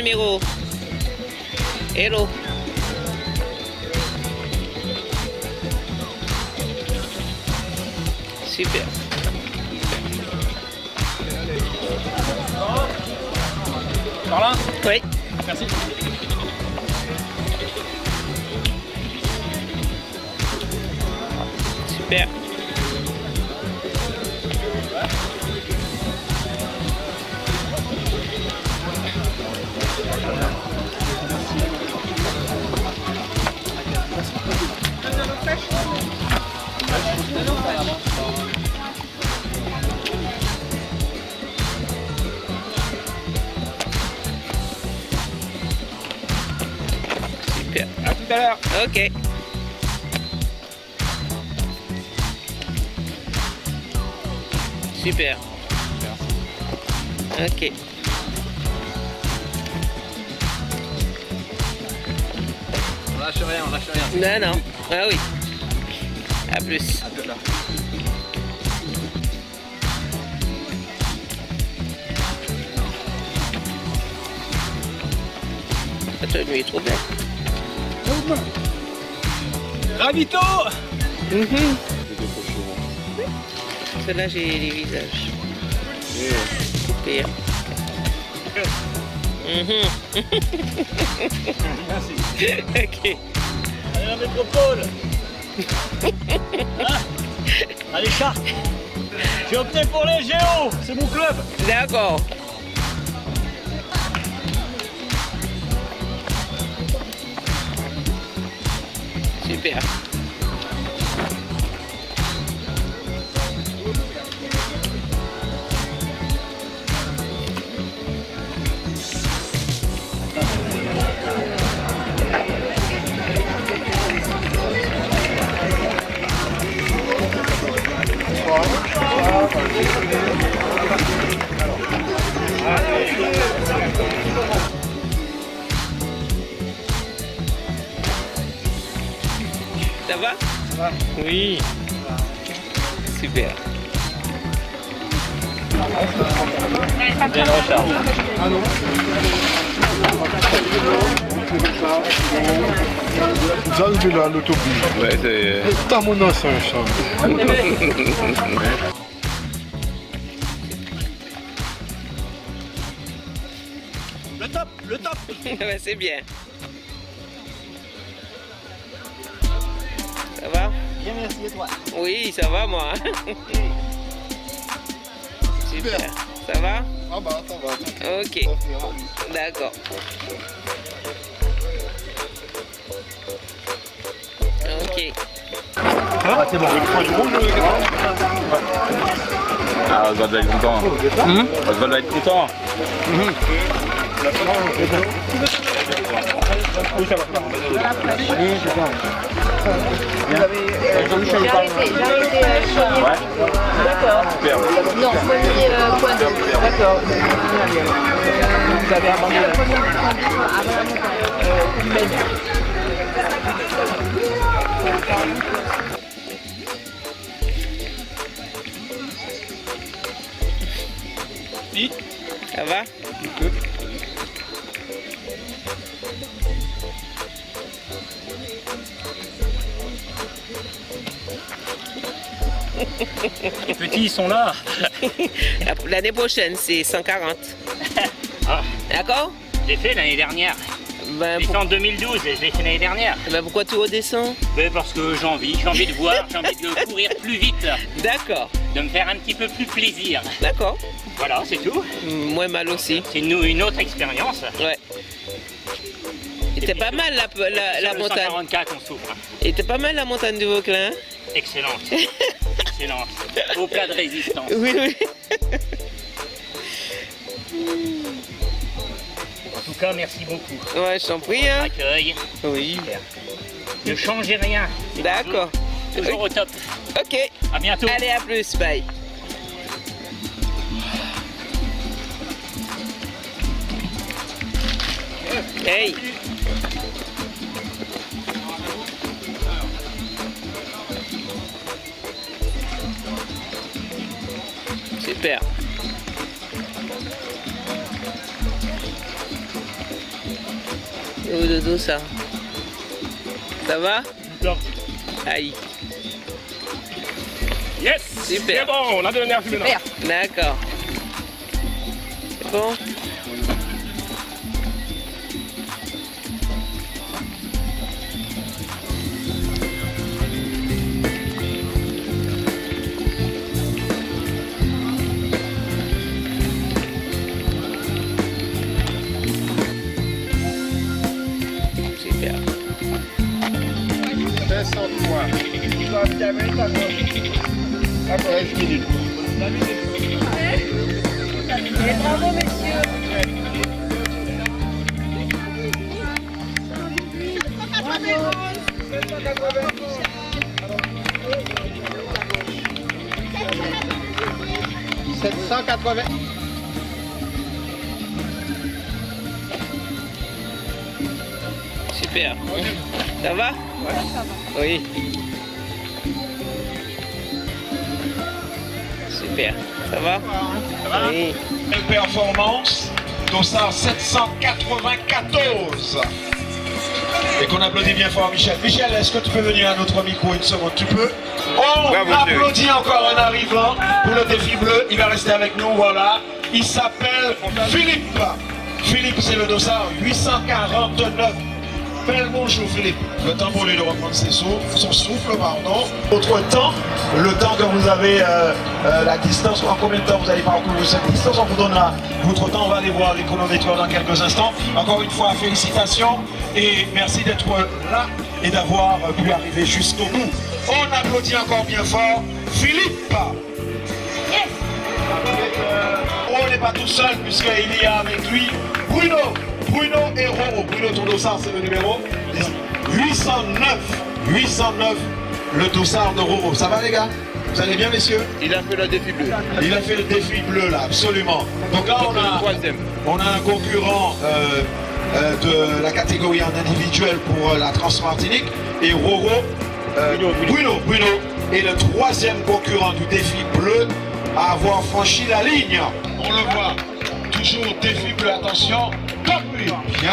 numéro. Hello. Super. Par là? Oui. Merci. Super. Super. À tout à l'heure. Ok. Super. Ok. On lâche rien, on lâche rien. Non, non. Ah oui. À plus. À tout à l'heure. Attends, lui est trop belle. Ravito. Celle-là, j'ai les visages. Super. Merci. Ok. Allez, la métropole. Hein? Allez, Chartres. J'ai opté pour les Géos, c'est mon club. D'accord. Super. Ça va? Ça va? Oui. Super. Bien recharge. J'enlève là l'autobus. Ouais, c'est... Putain, mon os, un chat. Le top, le top. Ouais, c'est bien. Ça va? Bien, merci, et toi? Oui, ça va moi. Super. Ça va? Ah bah, ça va. Ok. D'accord. Ok. Ah, c'est bon. Ah, Oswald va être content. Oswald va être content. Jean-Michel Ouais. D'accord. Super. Non, premier point de vue. D'accord. Vous avez abandonné. La première point de vue avant la montagne. Ça va? Les petits, ils sont là. L'année prochaine, c'est 140. Ah, D'accord? je l'ai fait l'année dernière. Ben, Je l'ai fait en 2012 et je l'ai fait l'année dernière. pourquoi tu redescends? Ben, parce que j'ai envie de voir, j'ai envie de courir plus vite, D'accord. de me faire un petit peu plus plaisir. D'accord. Voilà, c'est tout. Moins mal aussi. C'est une autre expérience. Ouais. Était pas mal la Sur le montagne. 144, on souffre. Était pas mal la montagne du Vauclin. Excellente. Excellente. Au plat de résistance. Oui, oui. En tout cas, merci beaucoup. Ouais, je t'en prie. Hein. Accueil. Oui. Ne changez rien. C'est D'accord. Toujours au top. Ok. À bientôt. Allez, à plus. Bye. Hey. Super. au dodo ça. Ça va? Aïe. Yes! Super. C'est bon, la dernière fumée. Super. D'accord. C'est bon? Super. 13 minutes. Bravo, messieurs. Super. Ça va? Oui. Super. Ça va? Oui. Belle performance, dossard 794. Et qu'on applaudit bien fort Michel. Michel, est-ce que tu peux venir à notre micro une seconde? Tu peux? On applaudit encore un arrivant pour le défi bleu. Il va rester avec nous, voilà. Il s'appelle Philippe. Philippe, c'est le dossard 849. Bel bonjour Philippe. Le temps pour lui de reprendre son souffle, pardon. Autre temps, le temps que vous avez, la distance, en combien de temps vous allez parcourir cette distance, on vous donne votre temps, on va aller voir les chronométreurs dans quelques instants. Encore une fois, félicitations et merci d'être là et d'avoir pu arriver jusqu'au bout. On applaudit encore bien fort Philippe. Yes. On n'est pas tout seul puisqu'il y a avec lui Bruno et Roro. Bruno, ton dossard, c'est le numéro 809. 809, le dossard de Roro. Ça va les gars? Vous allez bien messieurs? Il a fait le défi bleu. Il a fait le défi bleu là, absolument. Donc là on a un concurrent de la catégorie en individuel pour la Transmartinique et Roro, Bruno est le troisième concurrent du défi bleu à avoir franchi la ligne. On le voit, toujours défi bleu, attention, top lui. Bien.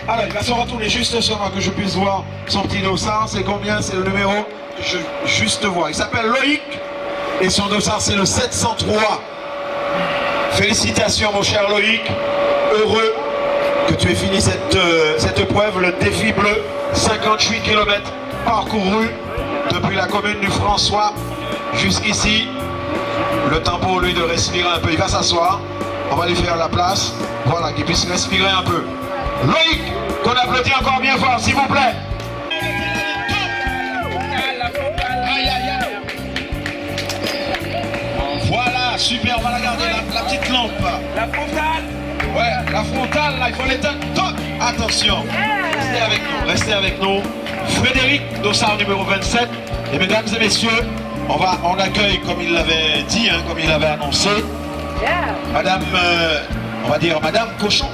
Alors il va se retourner juste sur moi que je puisse voir son petit dossard. C'est combien? C'est le numéro, je juste voir. Il s'appelle Loïc et son dossard c'est le 703. Félicitations mon cher Loïc. Heureux que tu aies fini cette épreuve, le défi bleu. 58 km parcourus depuis la commune du François jusqu'ici. Le temps pour lui de respirer un peu. Il va s'asseoir. On va lui faire la place. Voilà, qu'il puisse respirer un peu. Loïc, qu'on applaudit encore bien fort, s'il vous plaît. Voilà, super, on va la garder, la petite lampe. La frontale. Ouais, la frontale, là, il faut l'éteindre. Top. Attention, restez avec nous. Frédéric, dossard numéro 27. Et mesdames et messieurs, on accueille, comme il l'avait dit, comme il l'avait annoncé, Madame, on va dire Madame Cochon.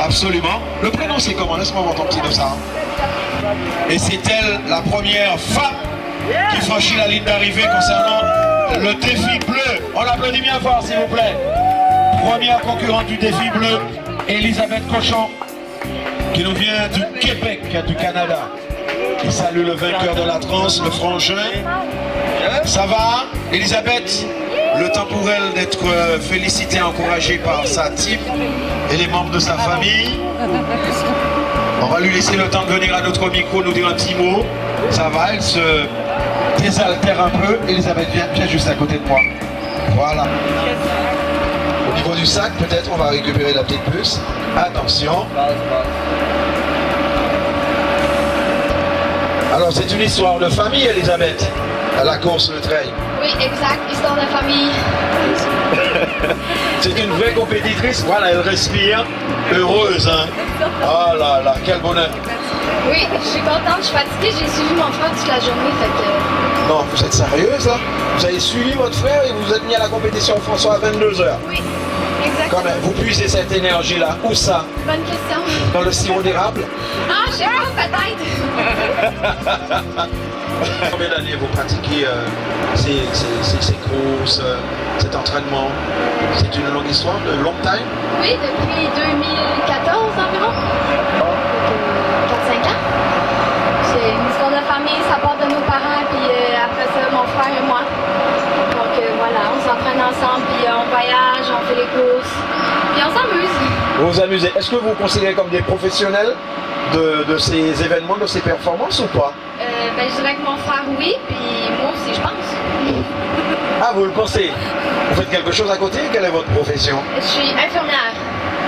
Absolument. Le prénom c'est comment? Laisse-moi voir ton petit dossard. Et c'est elle la première femme qui franchit la ligne d'arrivée concernant le défi bleu. On l'applaudit bien fort s'il vous plaît. Première concurrente du défi bleu, Elisabeth Cochon, qui nous vient du Québec, du Canada. Il salue le vainqueur de la transe, le frangin. Ça va, Elisabeth? Le temps pour elle d'être félicitée, encouragée par sa team et les membres de sa famille. On va lui laisser le temps de venir à notre micro, nous dire un petit mot. Ça va, elle se désaltère un peu. Elisabeth, viens juste à côté de moi. Voilà. Au niveau du sac, peut-être, on va récupérer la petite puce. Attention. Alors, c'est une histoire de famille, Elisabeth, à la course, le trail. Oui, exact, histoire de famille. C'est une vraie compétitrice. Voilà, elle respire. Heureuse, hein. Oh là là, quel bonheur. Oui, je suis contente, je suis fatiguée, j'ai suivi mon frère toute la journée, fait que... Non, vous êtes sérieuse, là? Vous avez suivi votre frère et vous êtes mis à la compétition François à 22h. Oui, exactement. Quand même, vous puisez cette énergie-là. Où ça? Bonne question. Dans le sirop d'érable? Ah, je sais pas, peut-être. Combien d'années vous pratiquez ces courses, cet entraînement? C'est une longue histoire, de long time? Oui, depuis 2014 environ. s'amuser. Est-ce que vous vous considérez comme des professionnels de ces événements, de ces performances ou pas? Ben, je dirais que mon frère, oui, puis moi aussi, je pense. Ah, vous le pensez? Vous faites quelque chose à côté? Quelle est votre profession? Je suis infirmière.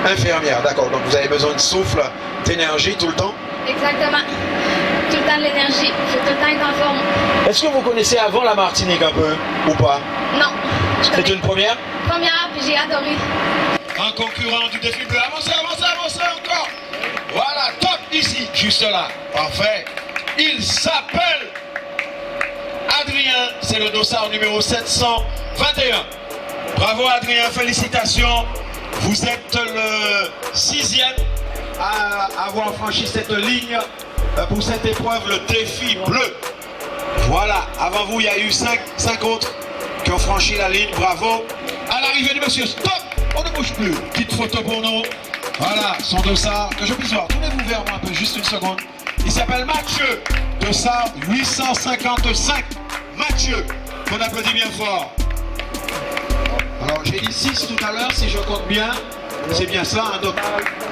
Infirmière, d'accord. Donc vous avez besoin de souffle, d'énergie tout le temps? Exactement. Tout le temps de l'énergie. Je veux tout le temps être en forme. Est-ce que vous connaissez avant la Martinique un peu ou pas? Non. C'est une première? Première, puis j'ai adoré. Un concurrent du défi bleu. Avancez, avancez, avancez encore. Voilà, top ici, juste là. Parfait. Il s'appelle Adrien. C'est le dossard numéro 721. Bravo Adrien, félicitations. Vous êtes le 6e à avoir franchi cette ligne pour cette épreuve, le défi bleu. Voilà, avant vous, il y a eu 5 autres qui ont franchi la ligne. Bravo. À l'arrivée du monsieur, stop. On ne bouge plus. Petite photo pour nous. Voilà, son dossard. Que je puisse voir. Tournez-vous vers moi un peu, juste une seconde. Il s'appelle Mathieu. Dossard 855. Mathieu. Qu'on applaudit bien fort. Alors, j'ai dit 6 tout à l'heure, si je compte bien. C'est bien ça, hein, donc.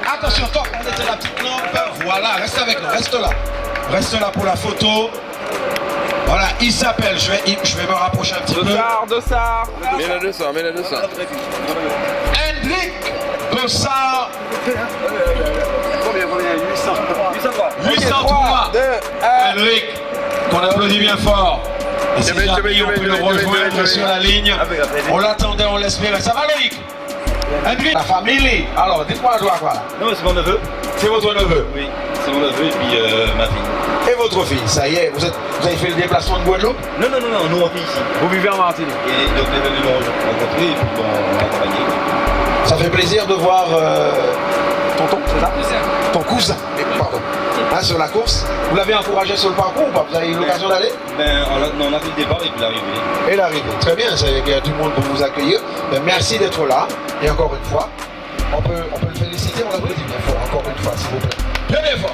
Attention, top. On était la petite lampe. Voilà, reste avec nous. Reste là. Reste là pour la photo. Voilà, il s'appelle, je vais me rapprocher un petit peu. Dossard. Mets la 200, mets la 200. Hendrik Dossard. 803. Hendrik, qu'on applaudit bien fort. Et si jamais on peut le rejoindre sur la ligne, on l'attendait, on l'espérait. Ça va Loïc? Hendrik, la famille. Alors, dites-moi à quoi là? Non, c'est mon neveu. C'est votre neveu? Oui, c'est mon neveu et puis ma fille. Et votre fille, ça y est, vous avez fait le déplacement de Guadeloupe? Non, nous on vit ici. Vous vivez en Martinique. Et donc les venus nous rencontrer et puis on a accompagné. Ça fait plaisir de voir tonton, c'est ça? Ton cousin, pardon. Hein, sur la course. Vous l'avez encouragé sur le parcours ou pas? Vous avez eu l'occasion d'aller? Ben, on a fait le départ et puis l'arrivée. Et l'arrivée. Très bien, il y a du monde pour vous accueillir. Ben, merci d'être là. Et encore une fois, on peut le féliciter, on l'applaudit bien fort, encore une fois, s'il vous plaît. Bien fort.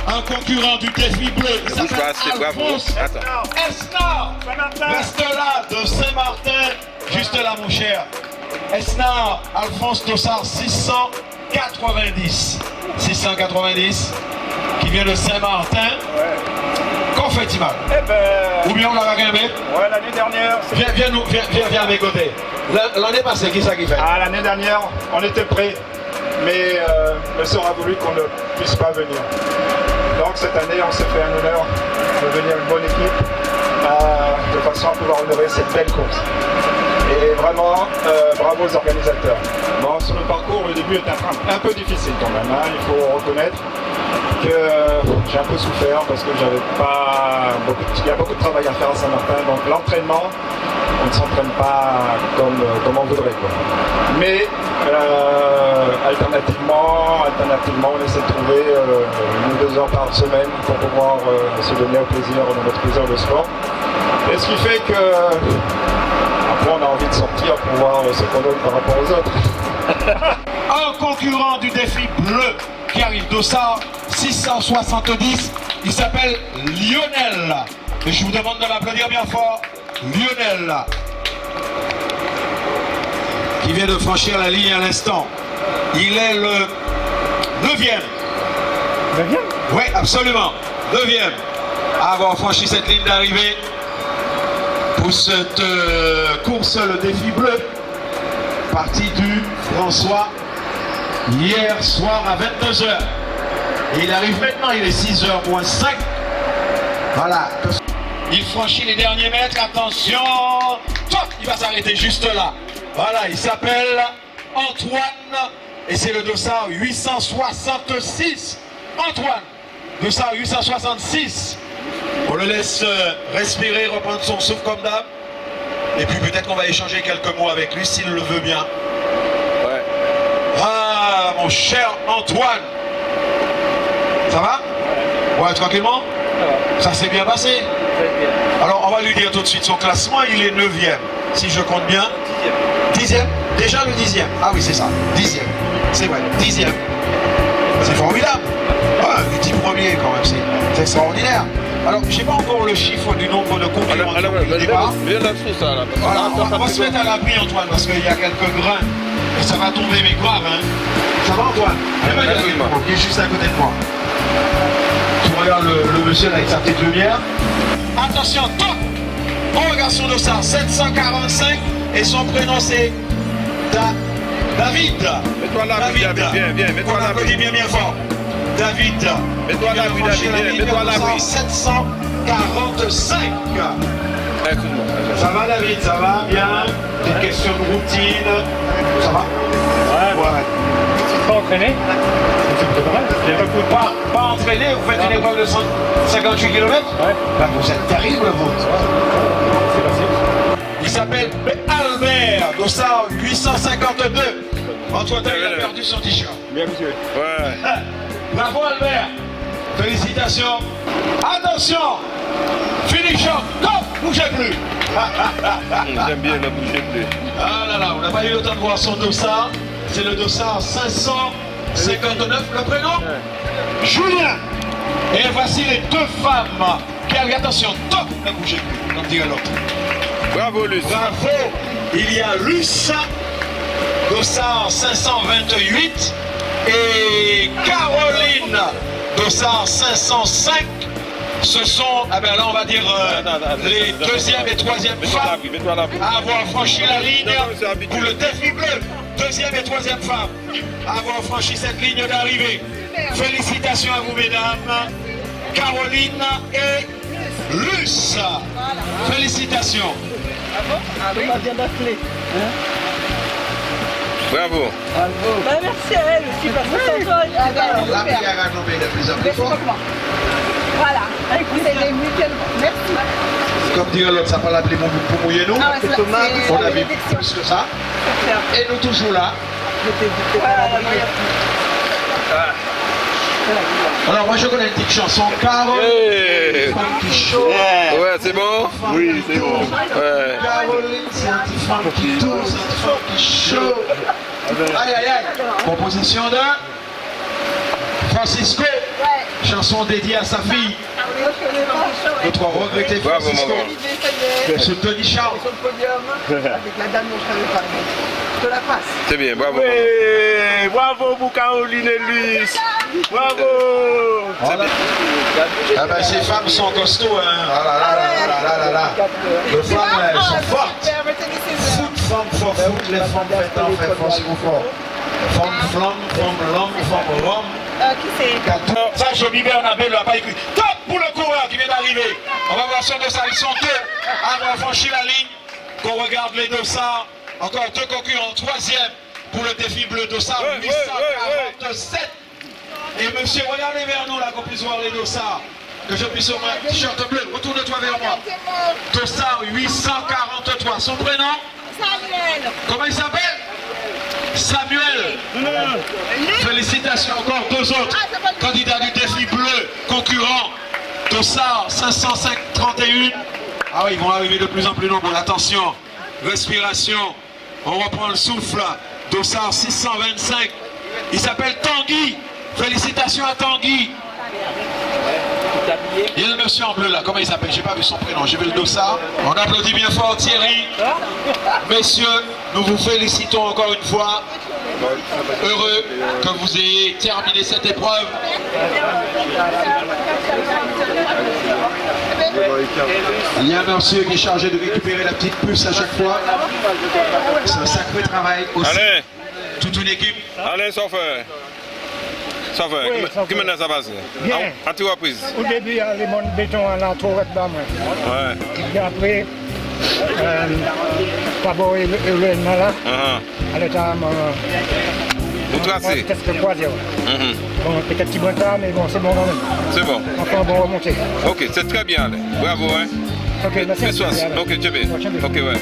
Un concurrent du défi bleu, il s'appelle Alphonse Esnard. Reste là, de Saint-Martin, juste là mon cher. Esnard, Alphonse Dossard, 690. 690, qui vient de Saint-Martin. Qu'en fait-il mal? Ou bien on l'a regardé? Ouais, l'année dernière. Viens à mes côtés. L'année passée, qui ça qui fait? Ah, l'année dernière, on était prêts, mais le sort a voulu qu'on ne puisse pas venir. Donc cette année, on s'est fait un honneur de venir une bonne équipe de façon à pouvoir honorer cette belle course. Et vraiment, bravo aux organisateurs. Bon, sur le parcours, le début est un peu difficile quand même. Hein. Il faut reconnaître que j'ai un peu souffert parce que j'avais pas il y a beaucoup de travail à faire à Saint-Martin. Donc l'entraînement, on ne s'entraîne pas comme on voudrait, quoi. Mais alternativement, on essaie de trouver 1 ou 2 heures par semaine pour pouvoir se donner au plaisir de notre plaisir de sport. Et ce qui fait que après on a envie de sortir pour voir ce qu'on donne par rapport aux autres. Un concurrent du défi bleu qui arrive, Dossard 670, il s'appelle Lionel. Et je vous demande de l'applaudir bien fort. Lionel, qui vient de franchir la ligne à l'instant. Il est le 9e. 9e? Oui, absolument. 9e à avoir franchi cette ligne d'arrivée pour cette course, le défi bleu. Parti du François hier soir à 22h. Et il arrive maintenant, il est 6h moins 5. Voilà. Il franchit les derniers mètres, attention. Top, il va s'arrêter juste là. Voilà, il s'appelle Antoine. Et c'est le dossard 866. Antoine, dossard 866. On le laisse respirer, reprendre son souffle comme d'hab. Et puis peut-être qu'on va échanger quelques mots avec lui s'il le veut bien. Ouais. Ah, mon cher Antoine. Ça va? Ouais, tranquillement? Ça s'est bien passé? Alors on va lui dire tout de suite, son classement il est 9e, si je compte bien. 10e? Déjà le 10e. Ah oui c'est ça, 10e. C'est vrai, 10e. C'est formidable. Ouais, les 10 premiers quand même, c'est extraordinaire. Alors j'ai pas encore le chiffre du nombre de concurrents. Viens là-dessous ça là. Voilà, on va se mettre à l'abri Antoine parce qu'il y a quelques grains Et ça va tomber, mais grave, hein. Ça va, Antoine? Il est juste à côté de moi. Tu regardes le monsieur là avec sa petite lumière. Attention, top! On regarde son dossard, 745, et son prénom c'est David. Mets-toi là, David, viens, mets-toi là. Bien, bien fort. David. Mets-toi là, David, mets-toi là. 745. Excuse-moi. Ça va, David, ça va? Bien. Petite question de routine. Ça va? Ouais. Pas entraîné? Pas entraîné, vous faites une épreuve de 158 km? Ouais. Bah, vous êtes terrible, vous. C'est facile. Il s'appelle Albert, dossard 852. Antoine, il a perdu son t-shirt. Bien, monsieur. Ouais. Bravo, Albert. Félicitations. Attention. Finish up. Non, bougez plus. J'aime bien la bouchée de lait. Ah là là, on n'a pas eu le temps de voir son dossard. C'est le dossard 559. Le prénom? Julien. Et voici les deux femmes. Quelle attention, top. Ne bougez plus, comme dirait l'autre. Bravo, Luce. Bravo. Il y a Luce, dossard 528. Et Caroline, dossard 505. Ce sont, ah ben là on va dire les deuxième et troisième femmes à avoir franchi la ligne pour le défi bleu. Deuxième et troisième femmes à avoir franchi cette ligne d'arrivée. Félicitations à vous mesdames, Caroline et Luce. Félicitations. Bravo. Bah, merci à elle aussi parce que sans toi, La bière a nommé de plus en plus fort. voilà, écoutez, les mutuelles, merci. Comme dirait l'autre, ça peut l'appeler pour mouiller nous. Ah ouais, c'est On a vu plus que ça. Et nous toujours là. Alors moi je connais une petite chanson, Caroline. Hey. Funky Show. Ouais, c'est bon? Oui, c'est bon. Ouais. Caroline, c'est un petit funky tour, c'est un petit funky show. Aïe aïe aïe. Composition de Francisco. Chanson dédiée à sa fille. Notre regretté Bravo, Francisco. maman. Ce Tony Charles. Sur le podium, avec la dame dont je t'avais parlé. Je te la passe. C'est bien, bravo. Hey, bravo pour Caroline et Luce. Bravo. Ah ben ces femmes sont costauds, hein. Ah là là là là là là là. Les femmes, elles sont fortes. Foot, femme, for foot, les femmes faites en fait, forcément fort. Femme, flamme, femme, l'homme, femme, rhum. Qui c'est? Ça, Joby Bernabé l'a pas écrit. Top pour le coureur qui vient d'arriver. On va voir son dossard. Ils sont deux à avoir franchi la ligne. Qu'on regarde les dossards. Encore deux concurrents. Troisième pour le défi bleu dossard 847. Et monsieur, regardez vers nous là qu'on puisse voir les dossards. Que je puisse au moins. T-shirt bleu, retourne-toi vers moi. Dossard 843. Son prénom? Samuel. Comment il s'appelle? Samuel. Félicitations encore deux autres candidats du défi bleu, concurrents. Dossard 531. Ah oui, ils vont arriver de plus en plus nombreux. Attention, respiration. On reprend le souffle. Dossard 625. Il s'appelle Tanguy. Félicitations à Tanguy. Il y a le monsieur en bleu là, comment il s'appelle? J'ai pas vu son prénom, j'ai vu le dossard. On applaudit bien fort Thierry. Messieurs, nous vous félicitons encore une fois. Heureux que vous ayez terminé cette épreuve. Il y a un monsieur qui est chargé de récupérer la petite puce à chaque fois. C'est un sacré travail aussi. Allez, Toute une équipe. allez, chauffeur. Chauffeur, comment ça passe? Bien. À toute reprise. Au début, il y a les monts de béton à la tourette bas, moi. Ouais. Et après, d'abord, il est là. Elle est à Vous tracez. presque croisière. Bon, peut-être petit retard, mais bon, c'est bon quand même. C'est bon. Enfin, bon, remonter. Ok, c'est très bien. Allez. Bravo, hein. Ok, merci. Fais soin. Ok, tu es bien. Ok, ouais.